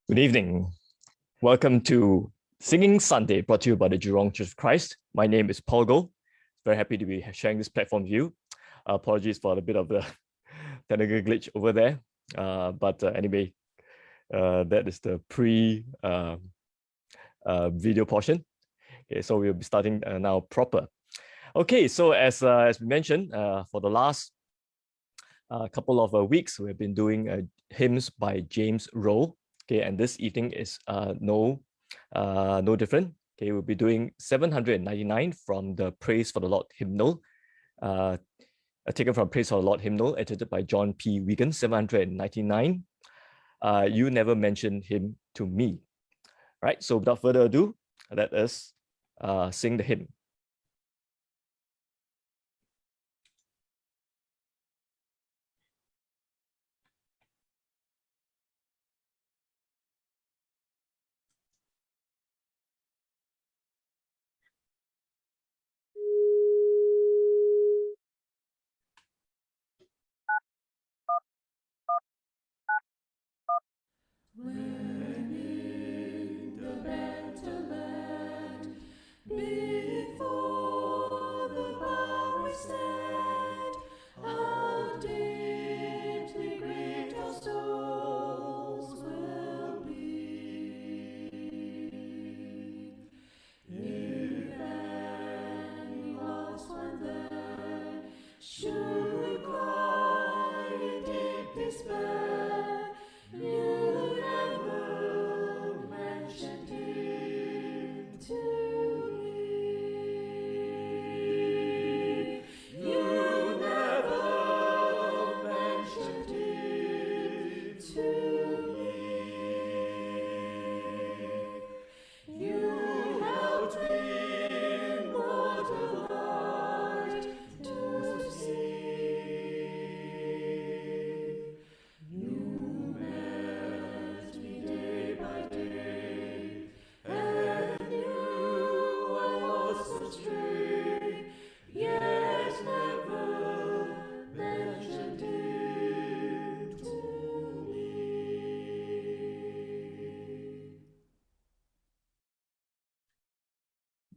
Good evening. Welcome to Singing Sunday, brought to you by the Jurong Church of Christ. My name is Paul Go. Very happy to be sharing this platform with you. Apologies for a bit of the technical glitch over there. Anyway, that is the pre-video portion. Okay, so we'll be starting now proper. Okay, so as we mentioned, for the last couple of weeks, we've been doing hymns by James Rowe. Okay, and this evening is no different. Okay, we'll be doing 799 from the Praise for the Lord hymnal, taken from Praise for the Lord hymnal, edited by John P. Wigan, 799. You never mentioned him to me. Right, so without further ado, let us sing the hymn. When in the better land, before the bar we stand, how deeply grieved our souls will be. If any lost one there should cry in deep despair, you never mentioned him to me. You never mentioned him to me. You helped me in mortal light to see. You met me day by day, and knew I was astray, yet never mentioned him to me.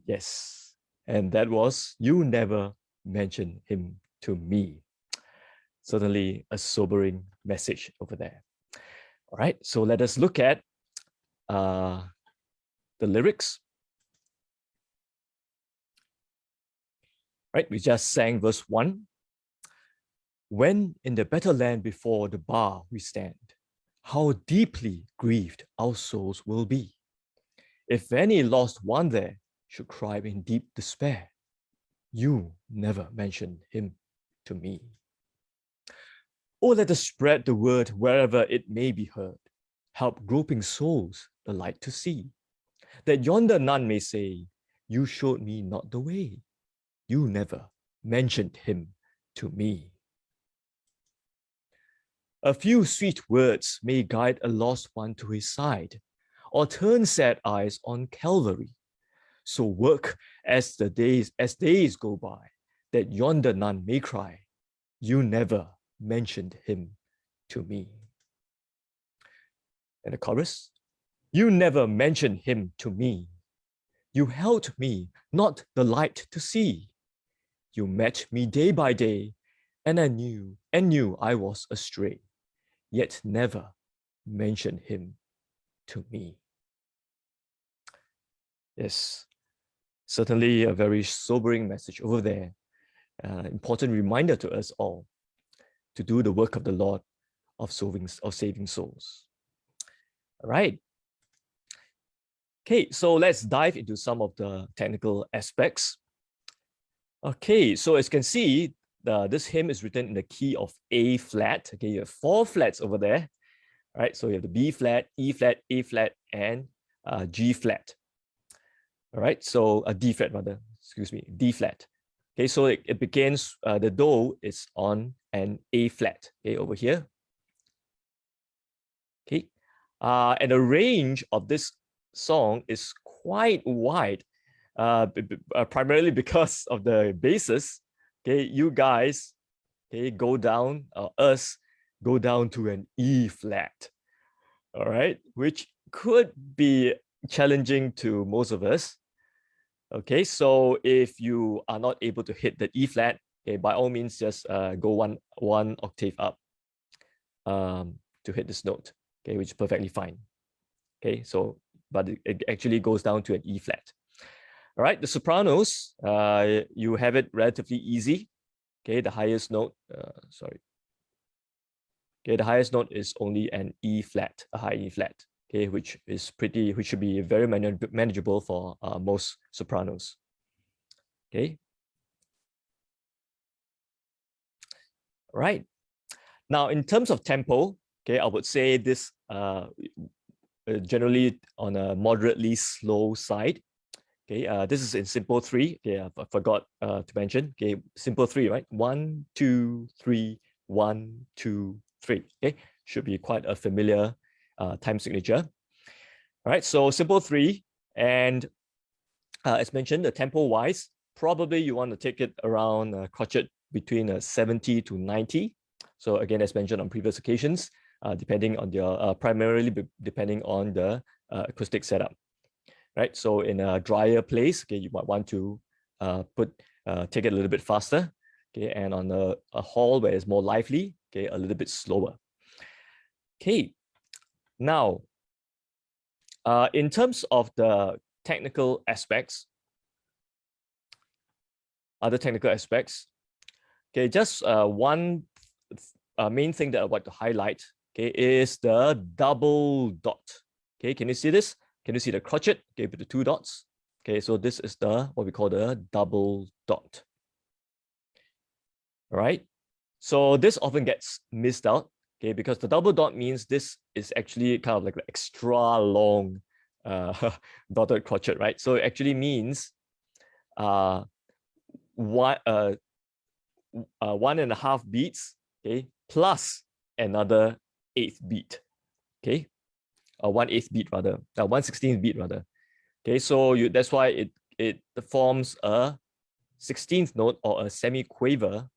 Yes, and that was You Never Mentioned Him to Me. Certainly a sobering message over there. All right, so let us look at the lyrics. Right, we just sang verse 1. When in the better land before the bar we stand, how deeply grieved our souls will be. If any lost one there should cry in deep despair, you never mentioned him to me. Oh, let us spread the word wherever it may be heard. Help groping souls the light to see, that yonder none may say, you showed me not the way. You never mentioned him to me. A few sweet words may guide a lost one to his side, or turn sad eyes on Calvary. So work as days go by, that yonder none may cry, you never mentioned him to me. And the chorus, you never mentioned him to me. You held me not the light to see. You met me day by day, and I knew I was astray, yet never mentioned him to me. Yes, certainly a very sobering message over there. Important reminder to us all to do the work of the Lord of saving souls. All right. Okay, so let's dive into some of the technical aspects. Okay, so as you can see, this hymn is written in the key of A flat. Okay, you have 4 flats over there. All right, so you have the B flat, E flat, A flat, and G flat. All right, so a D flat rather, excuse me, D flat. Okay, so it begins, the Do is on an A flat, okay, over here. Okay, and the range of this song is quite wide, primarily because of the basses. Okay, you guys, okay, go down, us go down to an E flat. all right, which could be challenging to most of us. Okay, so if you are not able to hit the E flat, okay, by all means, just go one octave up to hit this note, okay, which is perfectly fine. Okay, so, but it actually goes down to an E flat. All right, the sopranos, you have it relatively easy. Okay, the highest note, okay, the highest note is only an E flat, a high E flat. Okay, which should be very manageable for most sopranos. Okay. All right. Now, in terms of tempo, okay, I would say this generally on a moderately slow side. Okay, this is in simple 3. Okay, I forgot to mention. Okay, simple 3, right? 1, 2, 3, 1, 2, 3. Okay, should be quite a familiar time signature. All right, so simple 3, and as mentioned, the tempo wise, probably you want to take it around crotchet between 70 to 90. So again, as mentioned on previous occasions, depending on your primarily depending on the acoustic setup, right? So in a drier place, okay, you might want to take it a little bit faster, okay, and on a hall where it's more lively, okay, a little bit slower. Okay, now in terms of the technical aspects, other technical aspects, okay, just one main thing that I'd like to highlight, okay, is the double dot. Okay, can you see this? Can you see the crotchet? Okay, with the 2 dots. Okay, so this is the what we call the double dot. All right. So this often gets missed out, okay, because the double dot means this is actually kind of like an extra long dotted crotchet, right? So it actually means 1.5 beats, okay, plus another 8th beat, okay, 1/8 beat rather, 1/16 beat rather. Okay, so that's why it forms a 16th note or a semi-quaver,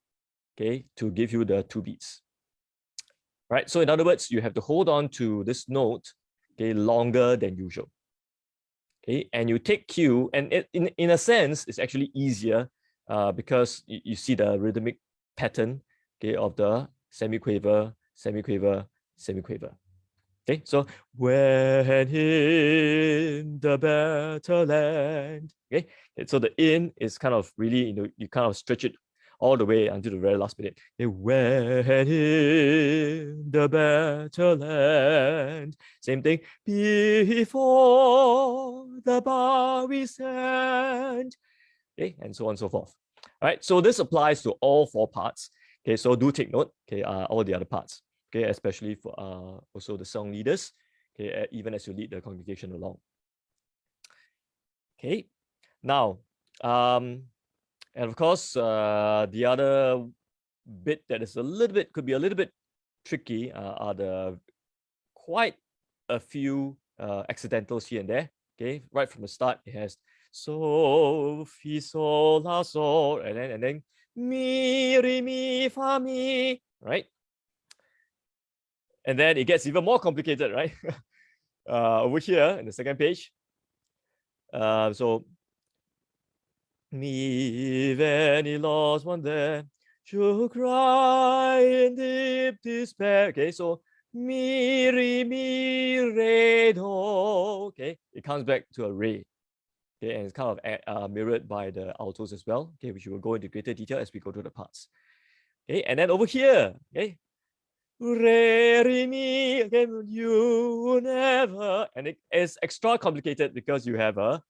okay, to give you the 2 beats. Right, so in other words, you have to hold on to this note, okay, longer than usual. Okay, and you take Q, and in a sense, it's actually easier because you see the rhythmic pattern, okay, of the semi-quaver, semi-quaver, semi-quaver. Okay, so when in the better land, okay, so the in is kind of really, you kind of stretch it all the way until the very last minute. Okay, when in the better land, same thing, before the bar we stand, okay, and so on and so forth. All right, so this applies to all 4 parts. Okay, so do take note, okay, all the other parts. Okay, especially for also the song leaders, okay, even as you lead the congregation along. Okay, now, and of course, the other bit that is could be a little bit tricky are the quite a few accidentals here and there. Okay, right from the start, it has so, fi, sol, la, sol, and then mi, re, mi, fa, mi, right? And then it gets even more complicated, right? Over here in the second page. So, me, when he lost one there, you cry in deep despair. Okay, so mi, re, mi, re, do. Okay, it comes back to a re. Okay, and it's kind of mirrored by the altos as well. Okay, which we will go into greater detail as we go through the parts. Okay, and then over here, okay, re, re, mi, again, you never, and it is extra complicated because you have a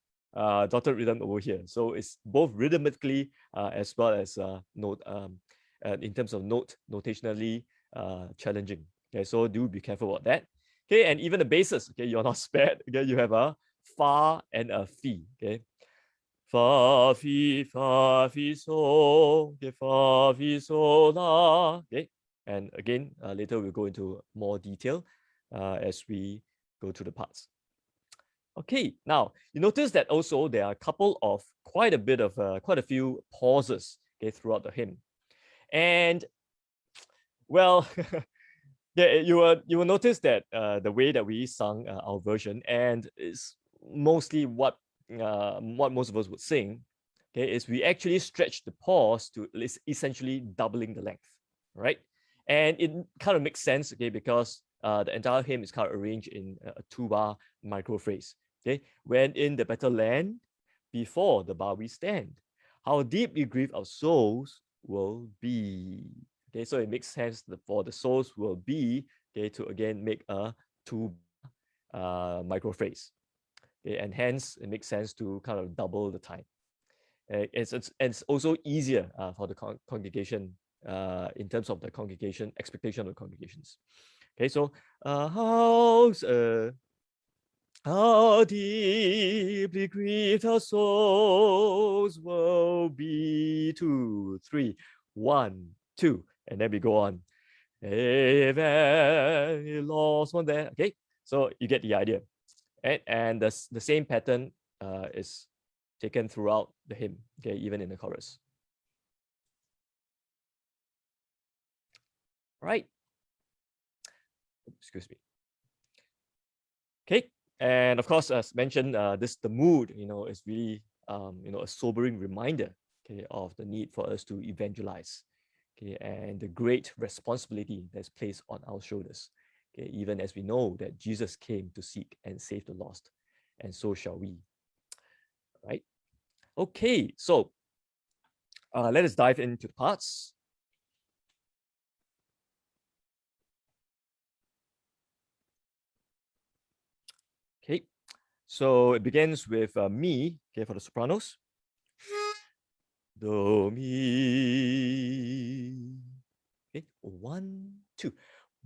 dotted rhythm over here. So it's both rhythmically as well as note in terms of notationally challenging. Okay, so do be careful about that. Okay, and even the basses, okay, you're not spared. Okay, you have a fa and a fi. Okay, fa fi so. Okay, fa fi so la. Okay, and again later we'll go into more detail as we go through the parts. Okay, now you notice that also there are a couple of quite a few pauses, okay, throughout the hymn, and well, Yeah, you will notice that the way that we sung our version, and is mostly what most of us would sing, okay, is we actually stretch the pause to essentially doubling the length, right? And it kind of makes sense, okay, because the entire hymn is kind of arranged in a two-bar micro phrase. Okay, when in the better land, before the bar we stand, how deeply grieve our souls will be. Okay, so it makes sense that for the souls will be, okay, to again make a two micro phrase. Okay, and hence it makes sense to kind of double the time. It's also easier for the congregation in terms of the congregation expectation of the congregations. Okay, so how deeply grieved our souls will be. 2, 3, 1, 2, and then we go on. Hey, you lost one there. Okay, so you get the idea. And the same pattern is taken throughout the hymn, okay, even in the chorus. Right. Excuse me. Okay, and of course, as mentioned, the mood, is really, a sobering reminder, okay, of the need for us to evangelize, okay, and the great responsibility that's placed on our shoulders, okay, even as we know that Jesus came to seek and save the lost, and so shall we. Right? Okay, so let us dive into the parts. Okay, so it begins with me, okay, for the sopranos. Do, mi. Okay, 1, 2.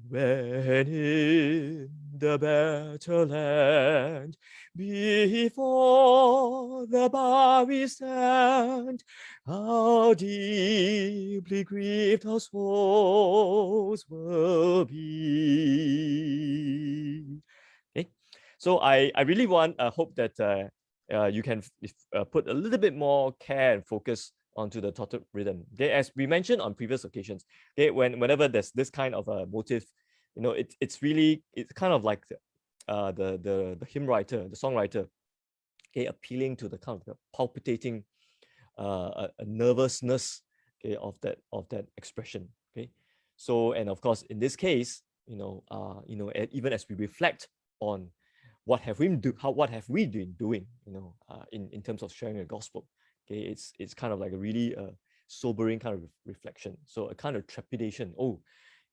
When in the better land, before the bar we stand, how deeply grieved our souls will be. Okay, so I really hope that you can put a little bit more care and focus onto the taught rhythm. Okay, as we mentioned on previous occasions, okay, whenever there's this kind of a motive, it's kind of like the hymn writer, the songwriter, okay, appealing to the kind of the palpitating a nervousness, okay, of that expression. Okay, so, and of course in this case, even as we reflect on what have we been doing, in terms of sharing the gospel. Okay, it's kind of like a really sobering kind of reflection. So a kind of trepidation. Oh,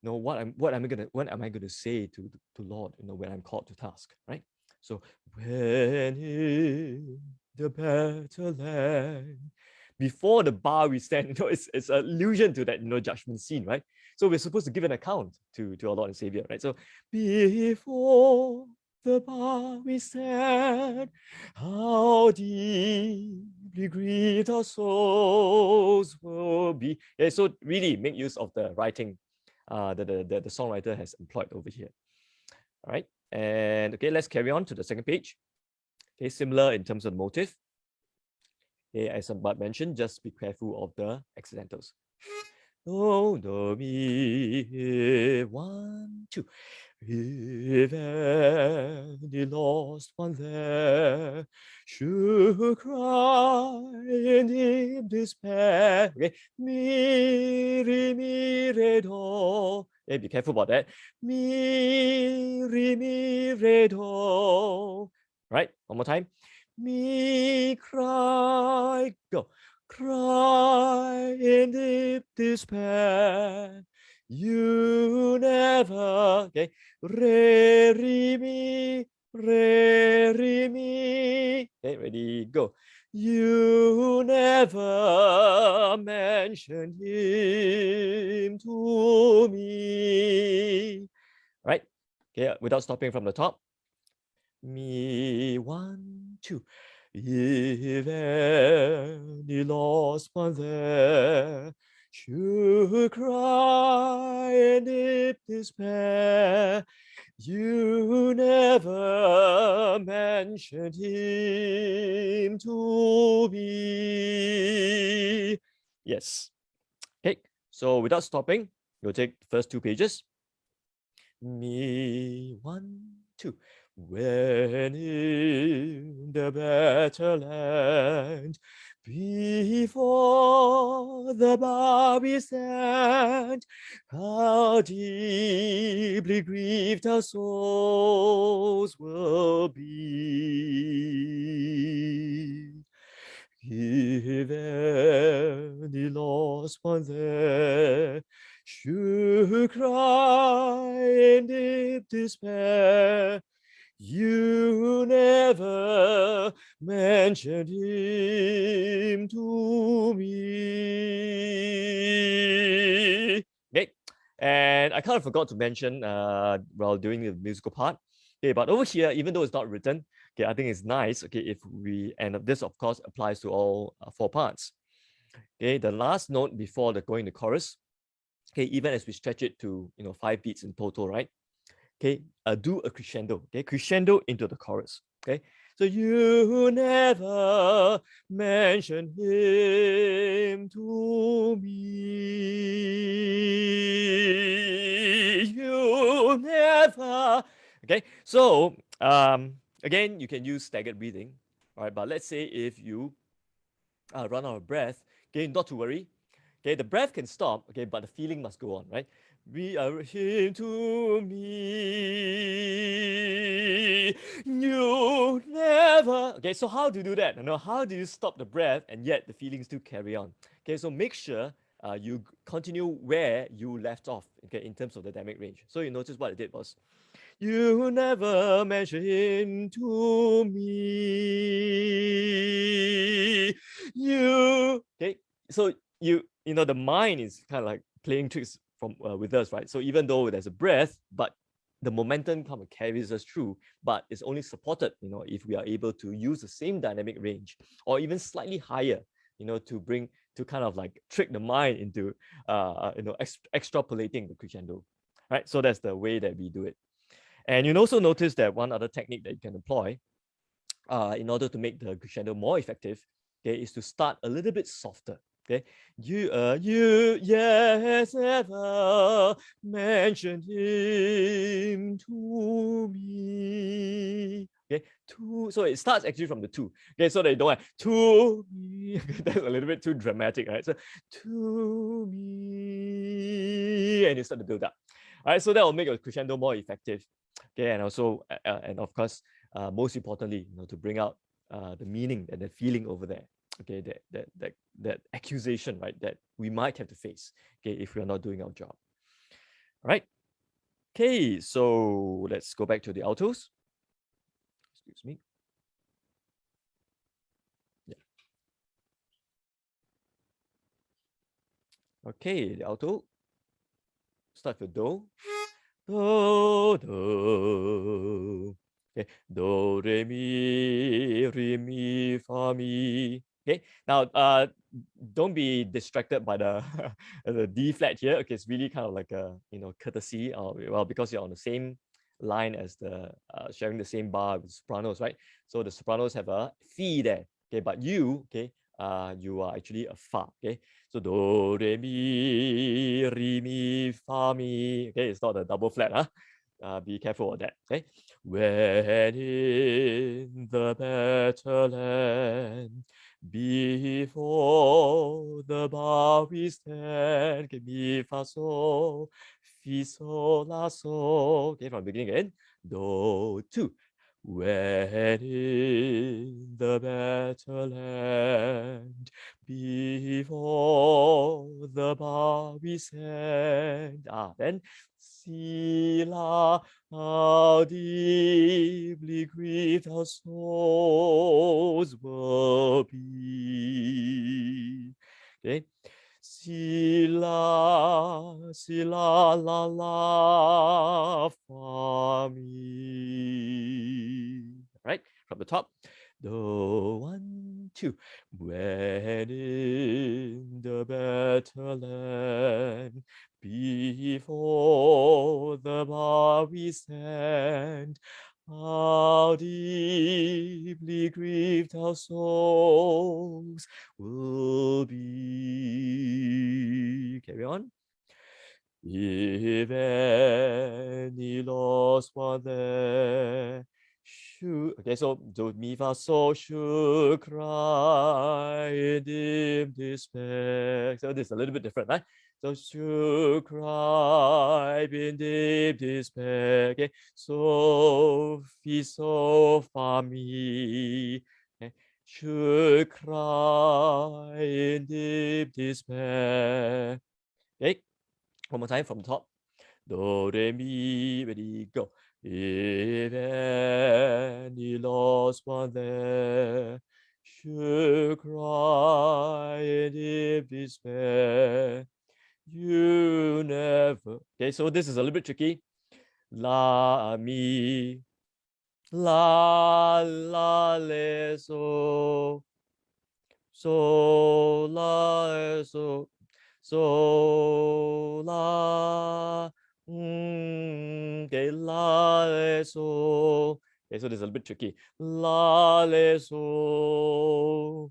what am I gonna say to Lord, when I'm called to task, right? So when in the better land, before the bar we stand, it's an allusion to that, judgment scene, right? So we're supposed to give an account to our Lord and Savior, right? So before the bar we stand, how deeply grieved our souls will be. Yeah, so really make use of the writing that the songwriter has employed over here. All right, and okay, let's carry on to the second page. Okay, similar in terms of motive. Okay, as Bart mentioned, just be careful of the accidentals. Do, do, mi, 1, 2. If any lost one there should cry in deep despair, okay, mi, re, mi, re, do. Okay, be careful about that. Mi, re, mi, re, do. Right, one more time. Me cry, go. Cry in deep despair. You never, okay. Re, re, mi, re, re, mi. Okay, ready, go. You never mentioned him to me. Right? Okay, without stopping from the top. Me, 1, 2. If any lost one there should cry in deep despair, you never mentioned him to me. Yes. Okay, so without stopping, you'll take the first 2 pages. me. 1, 2. When in the better land, before the bar we stand, how deeply grieved our souls will be. If any lost one there should cry in deep despair, you never mentioned him to me. Okay, and I kind of forgot to mention while doing the musical part. Okay, but over here, even though it's not written, okay, I think it's nice. Okay, if we and this of course applies to all 4 parts. Okay, the last note before the going to chorus. Okay, even as we stretch it to 5 beats in total, right? Okay, do a crescendo. Okay, crescendo into the chorus. Okay, so you never mention him to me. You never. Okay, so again, you can use staggered breathing. All right, but let's say if you run out of breath, okay, not to worry. Okay, the breath can stop, okay, but the feeling must go on, right? We are him to me. You never. Okay, so how to do that? How do you stop the breath and yet the feelings still carry on? Okay, so make sure you continue where you left off, okay, in terms of the dynamic range. So you notice what I did was you never mention him to me. You okay? So the mind is kind of like playing tricks from with us, right? So even though there's a breath, but the momentum kind of carries us through, but it's only supported, if we are able to use the same dynamic range or even slightly higher, to kind of like trick the mind into extrapolating the crescendo, right? So that's the way that we do it. And you'll also notice that one other technique that you can employ in order to make the crescendo more effective, okay, is to start a little bit softer. Okay, you yes ever mentioned him to me. Okay, so it starts actually from the two. Okay, so they don't have to me. That's a little bit too dramatic, right? So to me, and you start to build up. All right, so that will make your crescendo more effective. Okay, and also, and of course, most importantly, to bring out the meaning and the feeling over there. Okay, that accusation, right, that we might have to face. Okay, if we are not doing our job. All right. Okay, so let's go back to the altos. Excuse me. Yeah. Okay, the alto. Start with do. Do, do. Okay, do, re, mi, fa, mi. Okay, now don't be distracted by the the D flat here. Okay, it's really kind of like a courtesy, or well, because you're on the same line as the sharing the same bar with sopranos, right? So the sopranos have a fi there. Okay, but you are actually a fa. Okay, so do, re, mi, fa, mi. Okay, it's not a double flat, huh? Be careful of that. Okay, when in the better land, before the bar we stand. Okay, mi, fa, sol, fi, sol, la, sol. Okay, from the beginning again. Do, 2. When in the better land, before the bar we stand. Then see la, how deeply grieved our souls will be. Okay. Si la, la, la, fa, mi. Right, from the top. Do, 1, 2. When in the better land, before the bar we stand, how deeply grieved our souls will be. Carry on. if any lost one there should, okay, so mi fa sol should cry in deep despair. So this is a little bit different, right? So should cry in deep despair. Okay, so fi so fa mi. Okay, should cry in deep despair. Okay, one more time from the top. Do, re, mi, ready, go. If any lost one there should cry in deep despair, you never. Okay, so this is a little bit tricky. La, mi, la, le, so, la, so, la, okay, la, so. Okay, so this is a little bit tricky. La, so,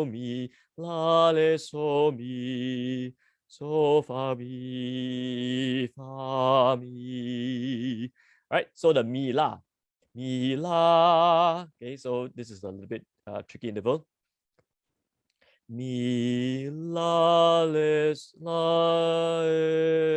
mi, la, so, mi, so, fa, mi, fa, mi. All right, so the mi, la. Mi, la. Okay, so this is a little bit tricky interval. Mi, la,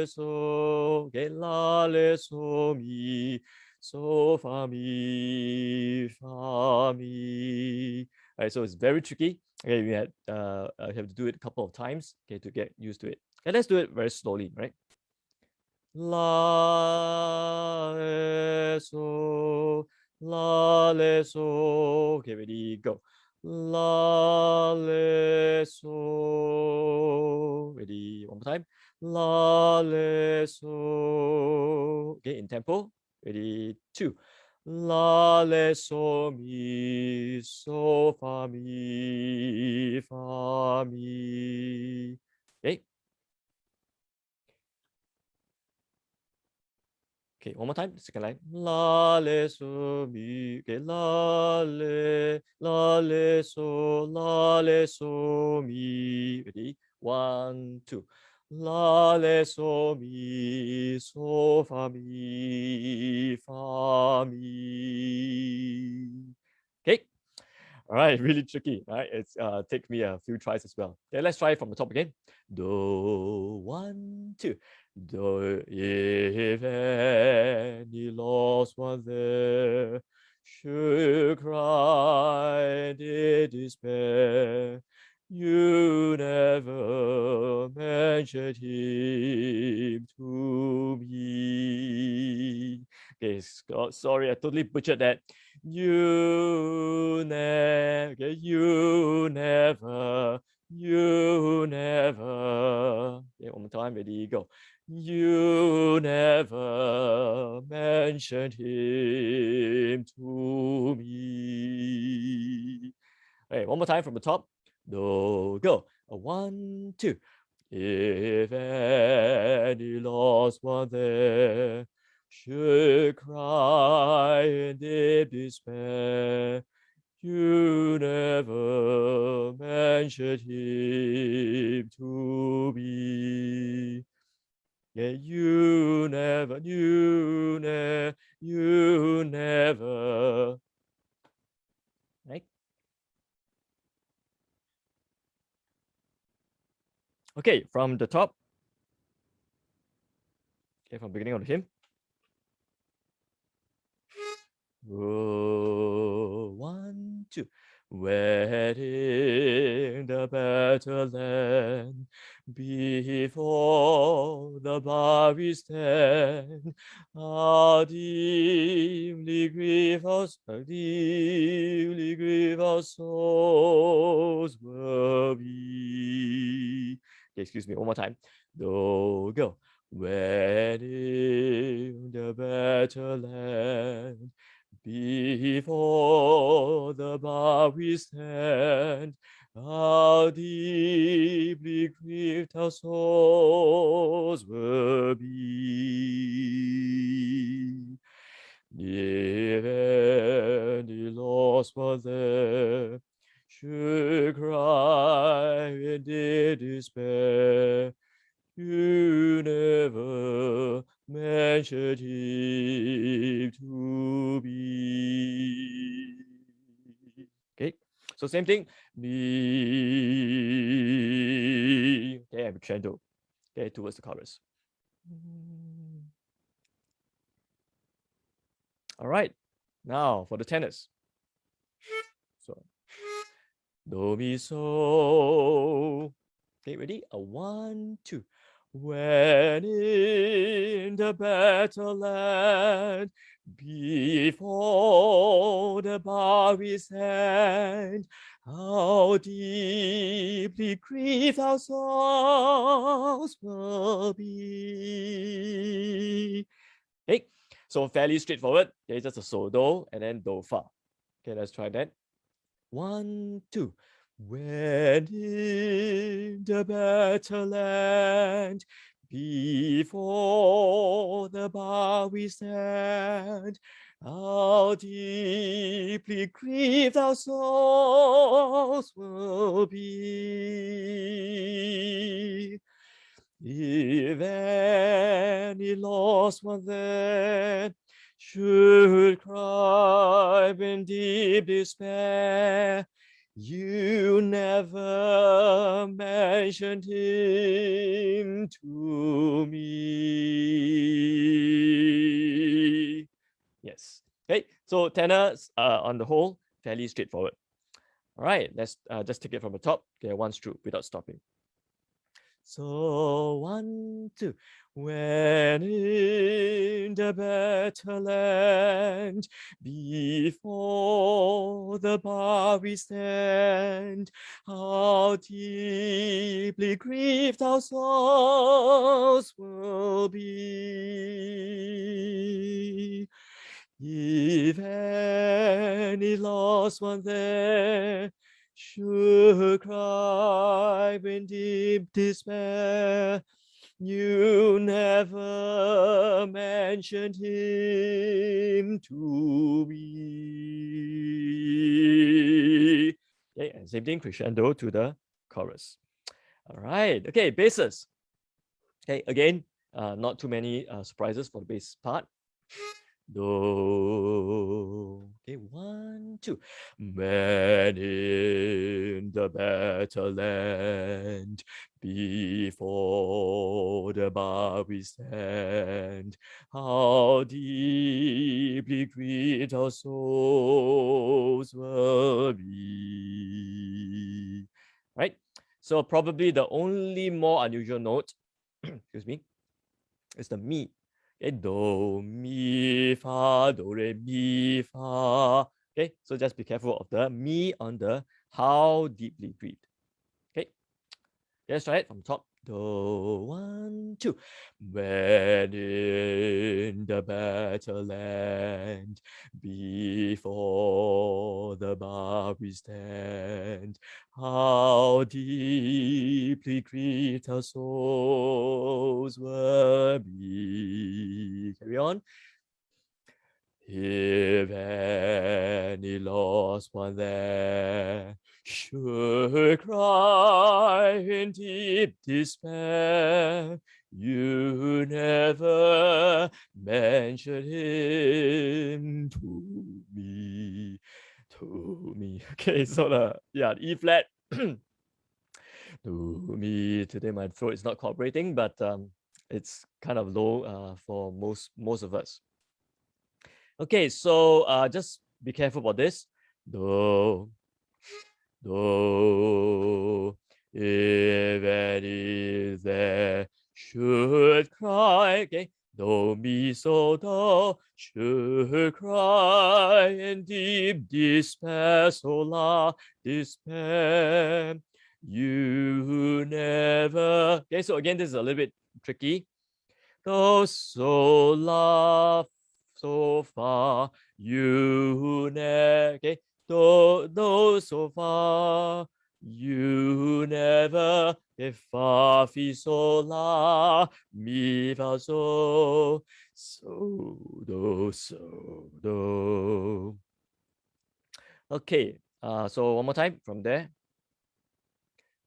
so, okay, la, so, mi, so, fa, mi, fa, mi. All right, so it's very tricky. Okay, we have to do it a couple of times, okay, to get used to it. Okay, let's do it very slowly, right? La, so, la, so. Okay, ready, go. La, so. Ready, one more time. La, so. Okay, in tempo. Ready, two. La, so, mi, so, fa, mi, fa, mi. Okay. Okay, one more time, second line. La, so, mi. Okay, la, so, mi. Ready? One, two. La, so, mi, so, fa, mi, fa, mi. Okay. All right, really tricky. All right, it's take me a few tries as well. Okay, let's try it from the top again. Do, one, two. Do, if any lost one there should cry in despair, you never mentioned him to me. Okay, Scott, sorry, I totally butchered that. You never, okay, you never. Okay, one more time, ready, go. You never mentioned him to me. Okay, one more time from the top. Do, go. A one, two. If any lost one there should cry in deep despair, you never mentioned him to me. Yeah, you never. Right? Okay, from the top. Okay, from beginning of the hymn. Oh, one, two. Wedding the better land, before the bar we stand, how deeply grieve our souls will be. Okay, excuse me, one more time. Do, go. Wedding the better land, before the bar we stand, how deeply grieved our souls will be. If any lost one there should cry in despair, you never mentioned him to be. Okay, so same thing. Me. Okay, and crescendo. Okay, towards the chorus. All right, now for the tenors. So, do, mi, so. Okay, ready? A 1, 2. When in the battle land, before the bar we stand, how deeply grieved our souls will be. Okay, so fairly straightforward. Okay, just a so, do, and then do, fa. Okay, let's try that. 1, 2. When in the battle land, before the bar we stand, how deeply grieved our souls will be. If any lost one then should cry in deep despair, you never mentioned him to me. Yes. Okay, so tenors on the whole, fairly straightforward. All right, let's just take it from the top. Okay, one stroke without stopping. So 1, 2. When in the battle land, before the bar we stand, how deeply grieved our souls will be. If any lost one there should cry in deep despair, you never mentioned him to me. Okay, and same thing, crescendo to the chorus. All right, okay, basses. Okay, again, not too many surprises for the bass part. Do. Okay, 1, 2. Man in the battle land, before the bar we stand, how deeply grieved our souls will be. Right? So probably the only more unusual note, excuse me, is the mi. Okay, do, mi, fa, do, re, mi, fa. Okay, so just be careful of the mi on the how deeply grieved. Okay, let's try it from top. Do, 1, 2. When in the battle land, before the bar we stand, how deeply grieved our souls will be. Carry on. If any lost one there should cry in deep despair, you never mentioned him to me. Okay, so the E flat. To me, today my throat is not cooperating, but it's kind of low for most of us. Okay, so just be careful about this. Do, if any there should cry, okay, do, mi, so, do, should cry in deep despair, so, la, despair, you never, okay, so again, this is a little bit tricky. Do, so, la, so far, you never, okay, do, so far, you never, okay, fa, fi, so, la, mi, fa, so, do, so, do. Okay, so one more time from there.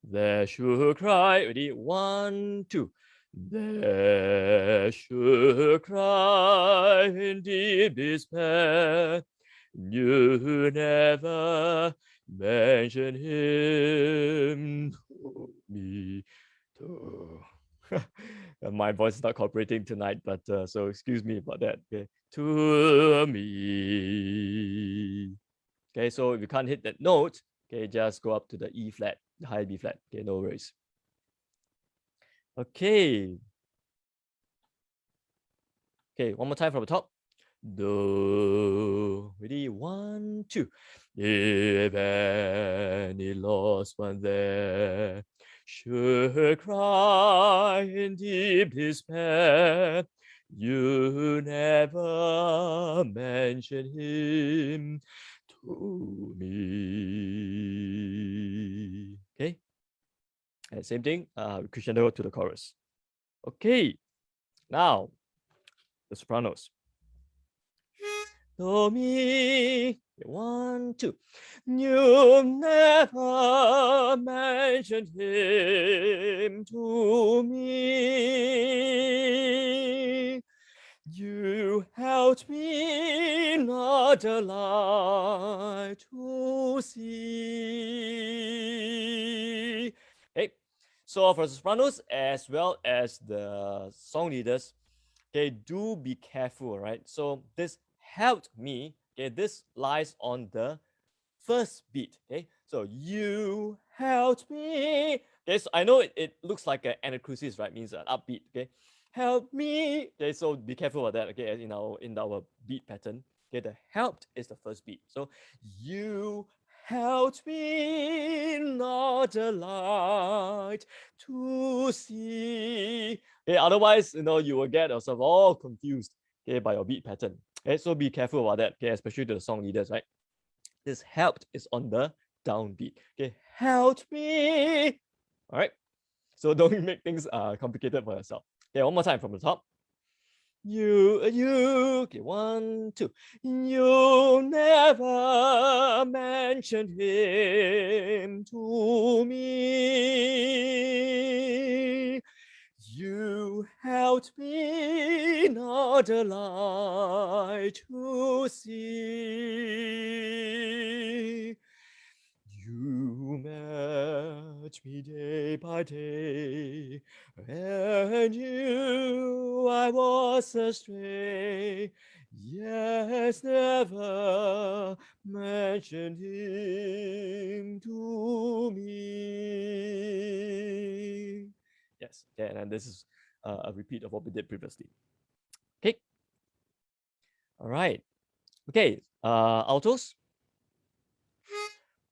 There should cry, ready, 1, 2. There should cry in deep despair. You never mention him to me. My voice is not cooperating tonight, but so excuse me about that. Okay, to me. Okay, so if you can't hit that note, okay, just go up to the E flat, the high B flat. Okay, no worries. Okay. Okay, one more time from the top. Do. Ready? 1, 2. If any lost one there should cry in deep despair, you never mention him to me. Okay. And same thing, crescendo to the chorus. Okay. Now, the sopranos. Do me. 1, 2. You never mentioned him to me. You helped me not a light to see. Okay, so for the sopranos as well as the song leaders, okay, do be careful, right? So this helped me, okay, this lies on the first beat, okay? So you helped me. Okay, so I know it looks like an anacrusis, right? Means an upbeat, okay? Help me. Okay, so be careful about that, okay, in our beat pattern. Okay, the helped is the first beat. So you helped me not a light to see. Okay, otherwise, you will get yourself all confused, okay, by your beat pattern. Okay, so be careful about that, okay, especially to the song leaders, right? This helped is on the downbeat. Okay, helped me. All right. So don't make things complicated for yourself. Okay, one more time from the top. You, okay, 1, 2. You never mentioned him to me. You helped me not a light to see. You met me day by day, and knew I was astray. Yes, never mentioned him to me. Yes, and this is a repeat of what we did previously. Okay. All right. Okay. Altos.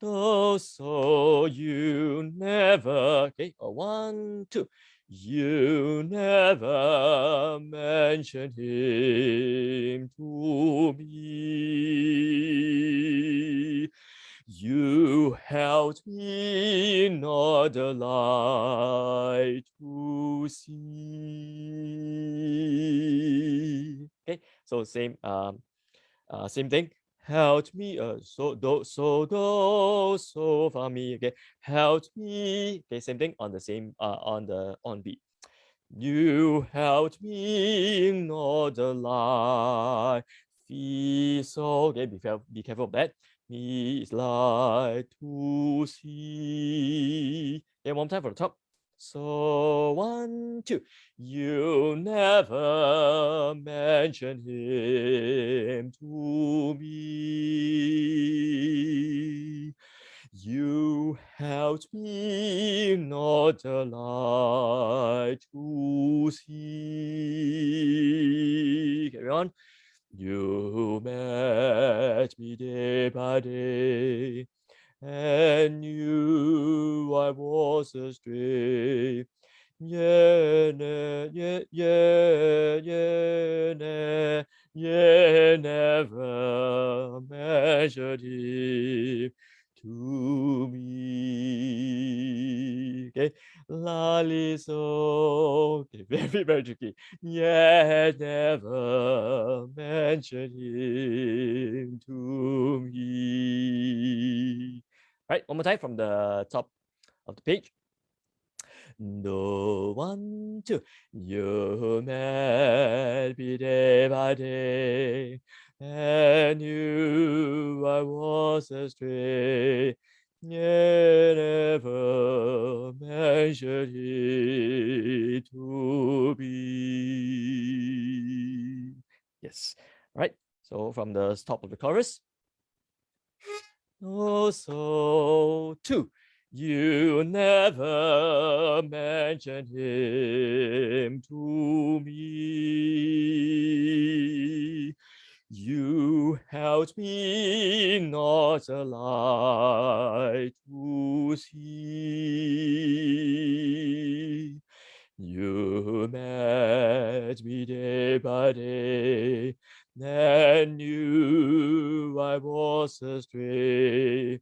So you never, okay, 1, 2. You never mentioned him to me. You helped me not a light to see. Okay, so same thing. Help me, so for me. Okay, help me. Okay, same thing on the same on beat. You helped me not a lie. Feel so. Okay, be careful of that. Me is light to see. Okay, one time for the top. So 1, 2. You never mention him to me. You helped me not a light to see. Carry on. You met me day by day, and knew I was astray. Yeah, never measured him to me. Okay, lali so. Okay, very, very tricky. Yeah, never mentioned him to me. Right, one more time from the top of the page. Do 1, 2. You met me day by day, and knew I was astray. Yet never measured it to be. Yes. All right. So from the top of the chorus. Oh, so 2. You never mentioned him to me. You held me not alive to see. You met me day by day, and knew I was astray,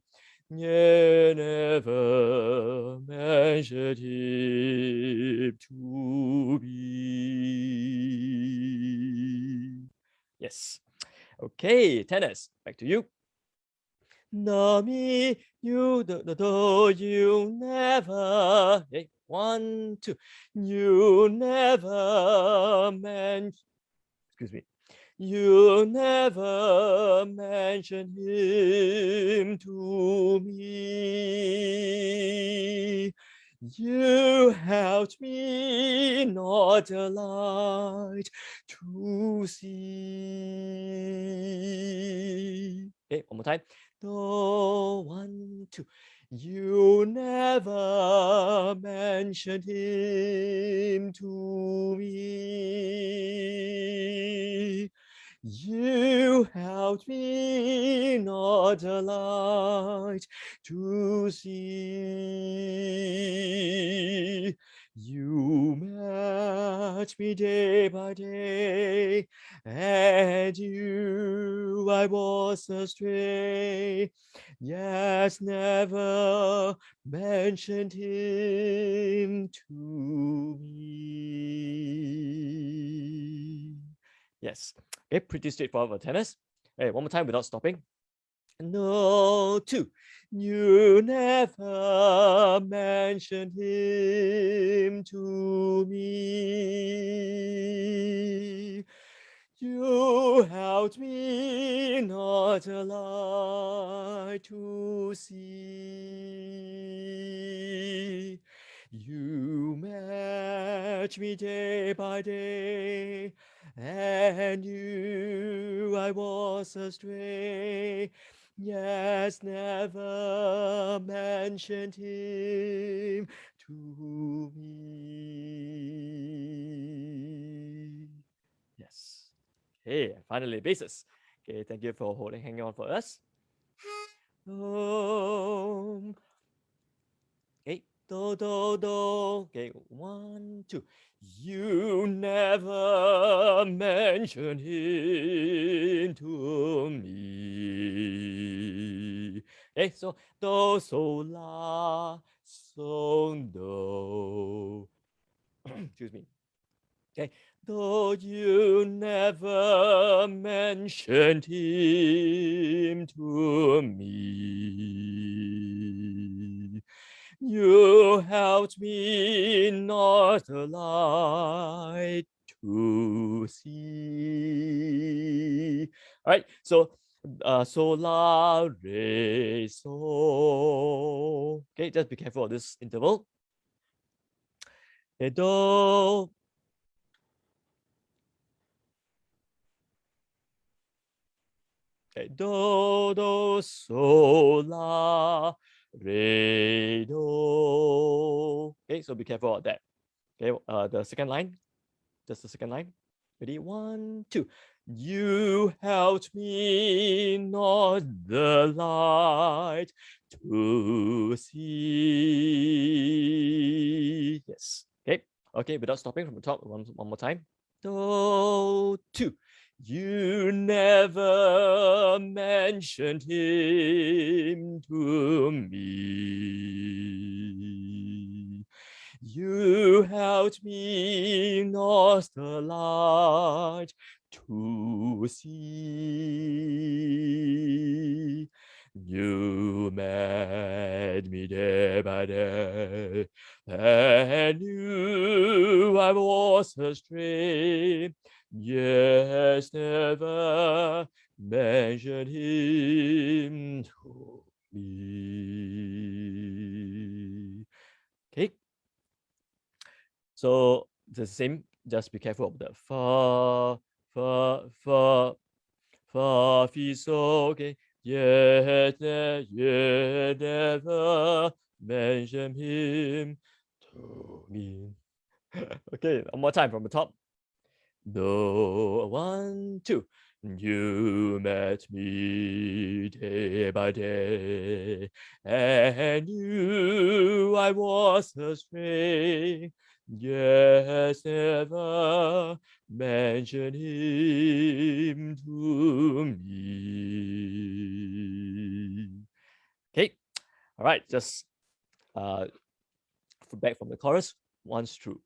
yet never measured him to be. Yes. Okay, tennis, back to you. Nami, you do you never. Okay, 1, 2. You never excuse me. You never mentioned him to me. You helped me not a light to see. Okay, one more time. Do 1, 2. You never mentioned him to me. You helped me not a light to see. You met me day by day, and you I was astray. Yes, never mentioned him to me. Yes. Okay, pretty straightforward for tennis. Hey, one more time without stopping. No, 2. You never mentioned him to me. You held me not a light to see. You met me day by day, and knew I was astray. Yes, never mentioned him to me. Yes. Okay, finally, basis. Okay, thank you for hanging on for us. Okay, do, do, do. Okay, 1, 2. You never mentioned him to me. Okay, so do, so, la, so, do. Excuse me. Okay, though you never mentioned him to me, you helped me not a light to see. All right, so so la re so. Okay, just be careful of this interval. Okay, do. Okay, do, do, so, la, re, do. Okay, so be careful of that. Okay, the second line, just the second line. Ready? 1, 2. You helped me not the light to see. Yes. Okay. Okay, without stopping from the top, one more time. Do, 2. You never mentioned him to me. You helped me not the light to see. You met me day by day, and knew I was astray. Yes, never mention him to me. Okay, so the same, just be careful of the fa, fi, so, okay. Yet never mention him to me. Okay, one more time from the top. No, 1, 2. You met me day by day, and knew I was astray. Yes, never mention him to me. Okay, all right, just back from the chorus. Once true.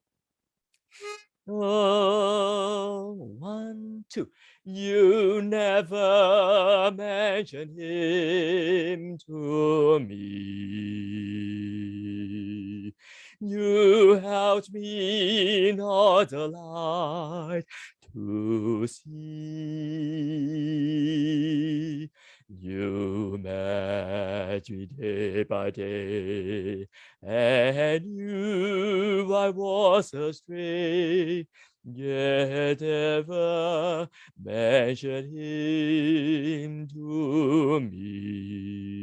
Oh, 1, 2. You never mention him to me. You helped me not the light to see. You met me day by day, and knew I was astray, yet ever mention him to me.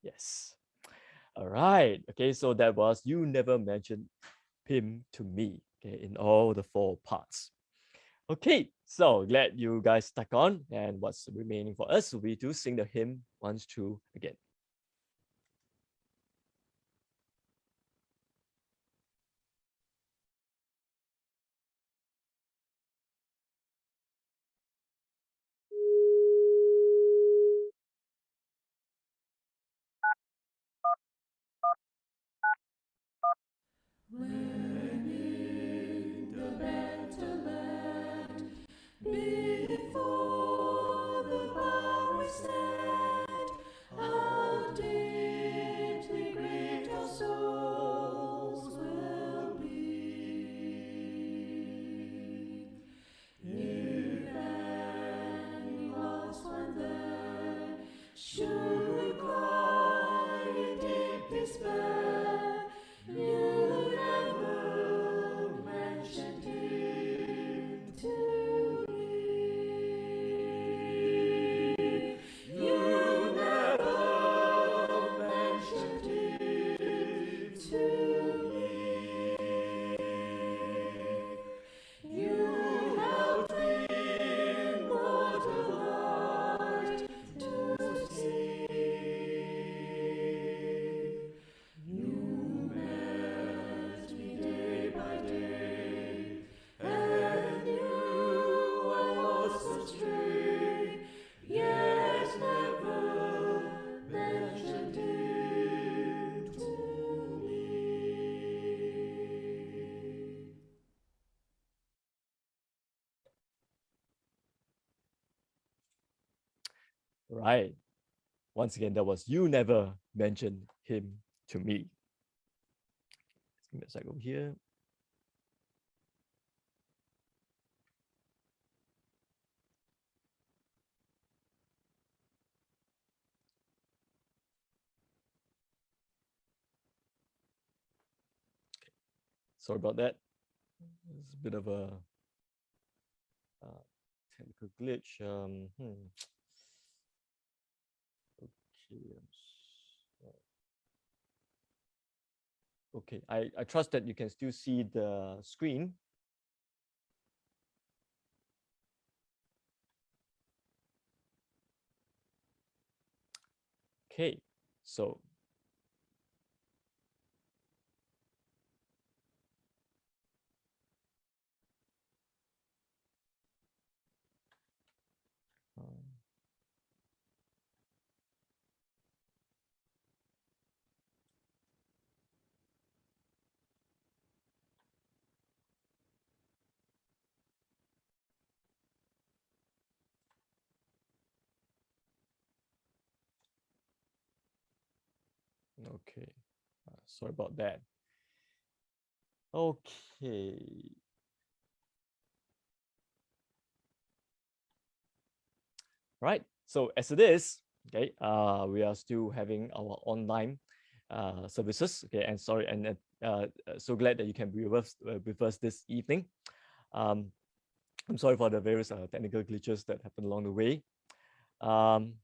Yes. All right. Okay, so that was You Never Mentioned Him to Me, okay, in all the 4 parts. Okay, so glad you guys stuck on, and what's remaining for us will be to sing the hymn once through again. When in the better land, before the bar we stand, how deeply grieved our souls will be. If any lost one there should cry in deep despair, you never mentioned him to me. You never mentioned him to me. You helped me not a light to see. You met me day by day, and knew I was astray, yet never mentioned him to me. Right. Once again, that was You Never Mentioned Him to Me. Give me a sec over here. Sorry about that. It's a bit of a technical glitch. Okay, I trust that you can still see the screen. Okay, so Okay, sorry about that. Okay. Right. So as it is, okay, we are still having our online services. Okay, and sorry, and so glad that you can be with us this evening. Um, I'm sorry for the various technical glitches that happened along the way. Um,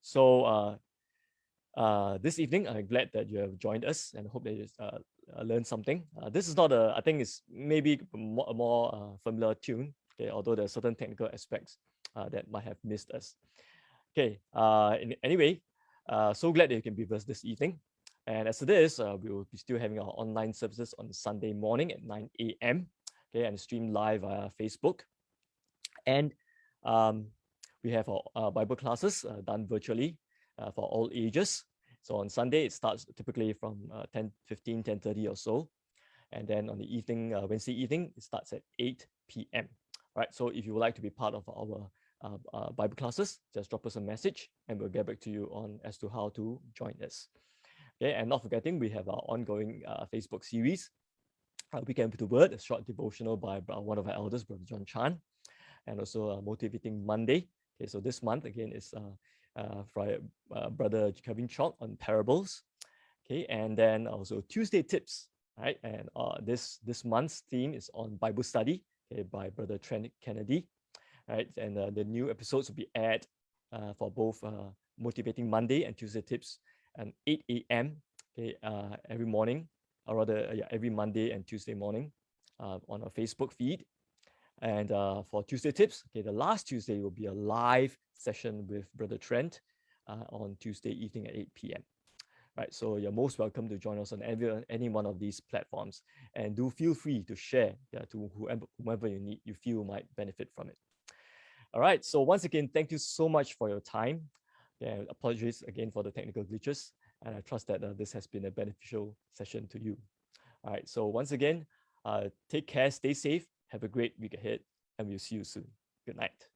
so this evening, I'm glad that you have joined us and hope that you learned something. This is not I think it's maybe a more familiar tune, okay, although there are certain technical aspects that might have missed us. Okay, anyway, so glad that you can be with us this evening. And as it is, we will be still having our online services on Sunday morning at 9 a.m. Okay, and stream live via Facebook. And we have our Bible classes done virtually for all ages. So on Sunday, it starts typically from 10:15, 10:30 or so. And then on the evening, Wednesday evening, it starts at 8 p.m. Right. So if you would like to be part of our Bible classes, just drop us a message and we'll get back to you on as to how to join us. Okay. And not forgetting, we have our ongoing Facebook series, Weekend with the Word, a short devotional by one of our elders, Brother John Chan, and also Motivating Monday. Okay. So this month again is Friday, Brother Kevin Chalk on parables. Okay. And then also Tuesday tips. Right. And this month's theme is on Bible study, okay, by Brother Trent Kennedy. Right. And the new episodes will be aired for both Motivating Monday and Tuesday tips at 8 a.m. Okay, every morning, or rather every Monday and Tuesday morning on our Facebook feed. And for Tuesday tips, okay, the last Tuesday will be a live session with Brother Trent on Tuesday evening at 8 p.m. Right, so you're most welcome to join us on any one of these platforms, and do feel free to share to whomever you feel might benefit from it. All right, so once again, thank you so much for your time. Yeah, apologies again for the technical glitches, and I trust that this has been a beneficial session to you. All right, so once again, take care, stay safe, have a great week ahead, and we'll see you soon. Good night.